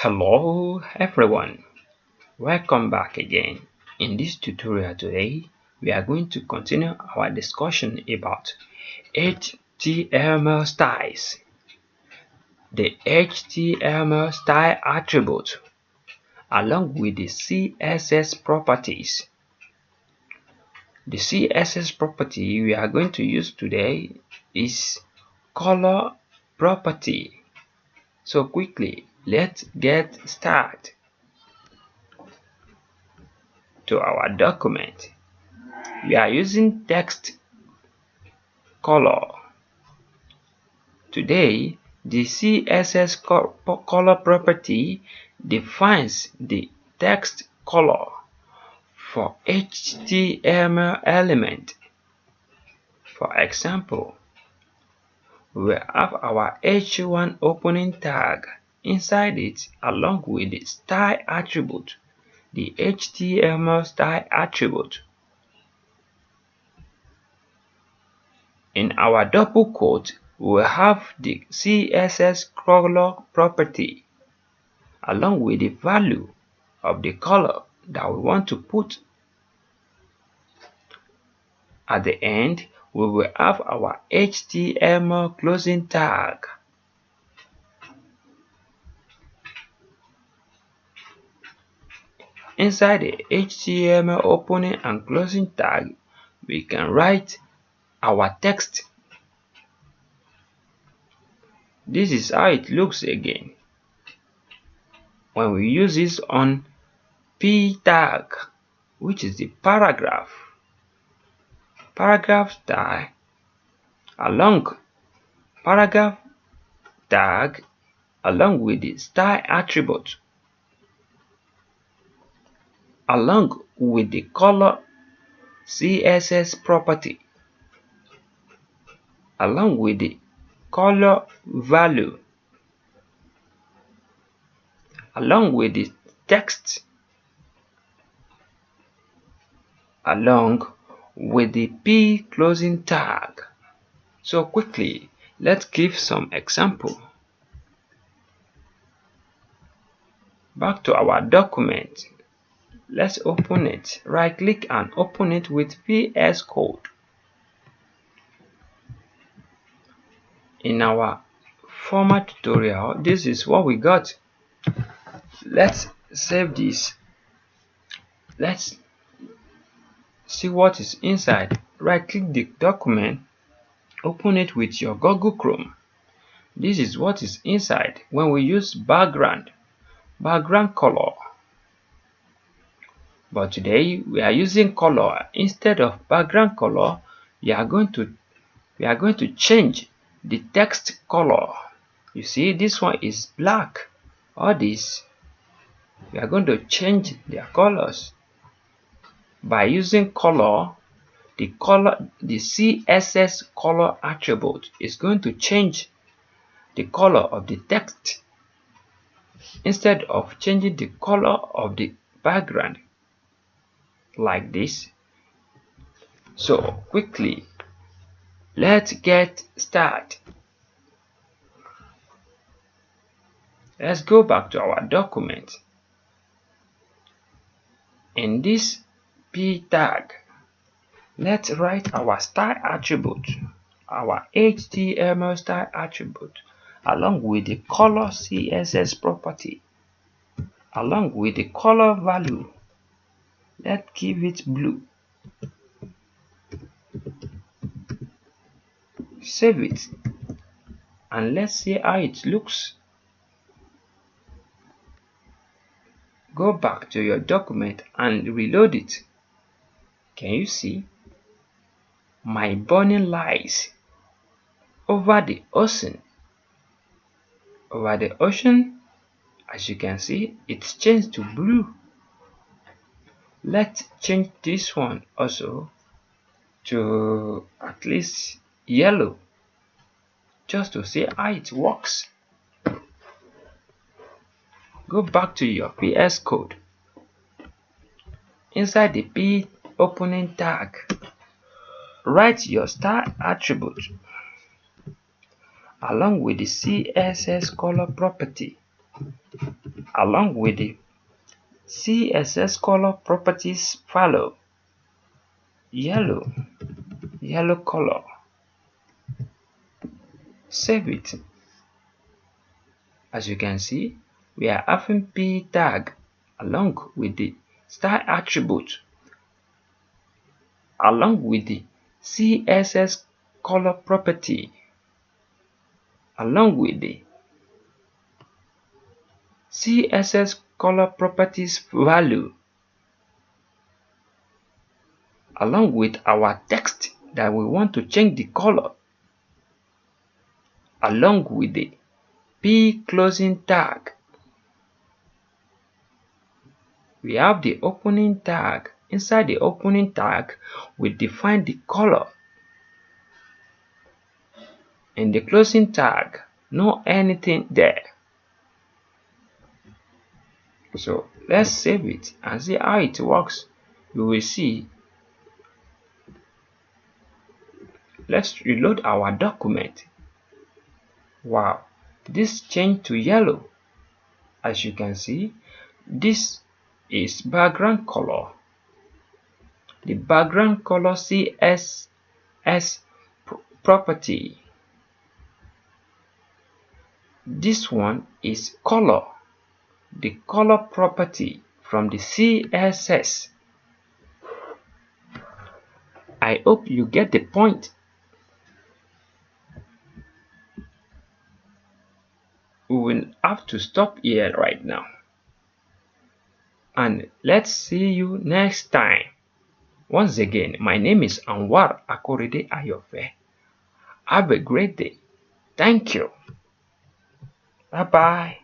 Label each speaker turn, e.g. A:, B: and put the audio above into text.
A: Hello everyone, welcome back again. In this tutorial today, we are going to continue our discussion about HTML styles, the HTML style attribute, along with the CSS properties. The CSS property we are going to use today is color property. So quickly, let's get started. To our document, we are using text color. Today, the CSS color property defines the text color for HTML element. For example, we have our h1 opening tag. Inside it, along with the style attribute, the HTML style attribute. In our double quote, we have the CSS color property along with the value of the color that we want to put. At the end, we will have our HTML closing tag. Inside the HTML opening and closing tag, we can write our text. This is how it looks again when we use this on P tag, which is the paragraph style, along paragraph tag along with the style attribute, along with the color CSS property, along with the color value, along with the text, along with the P closing tag. So quickly, let's give some example. Back to our document. Let's open it. Right click and open it with VS Code. In our former tutorial, this is what we got. Let's save this. Let's see what is inside. Right click the document, open it with your Google Chrome. This is what is inside when we use background color. But today we are using color instead of background color. We are going to change the text color. You see, this one is black. All this, we are going to change their colors by using color. The CSS color attribute is going to change the color of the text instead of changing the color of the background like this. So quickly, let's get started. Let's go back to our document. In this P tag, let's write our style attribute, our HTML style attribute, along with the color CSS property, along with the color value. Let's give it blue. Save it and let's see how it looks. Go back to your document and reload it. Can you see? My burning lies over the ocean. Over the ocean, as you can see, it's changed to blue. Let's change this one also to at least yellow, just to see how it works. Go back to your VS Code. Inside the P opening tag, write your style attribute along with the CSS color property, along with the CSS color properties follow yellow color. Save it. As you can see, we are having p tag along with the style attribute along with the CSS color property along with the CSS color properties value along with our text that we want to change the color along with the p closing tag. We have the opening tag. Inside the opening tag, we define the color. In the closing tag, no anything there. So let's save it and see how it works. You will see. Let's reload our document. Wow, this changed to yellow. As you can see, this is background color. The background color CSS property. This one is color, the color property from the CSS. I hope you get the point. We will have to stop here right now. And let's see you next time. Once again, my name is Anwar Akorede Ayofe. Have a great day. Thank you. Bye bye.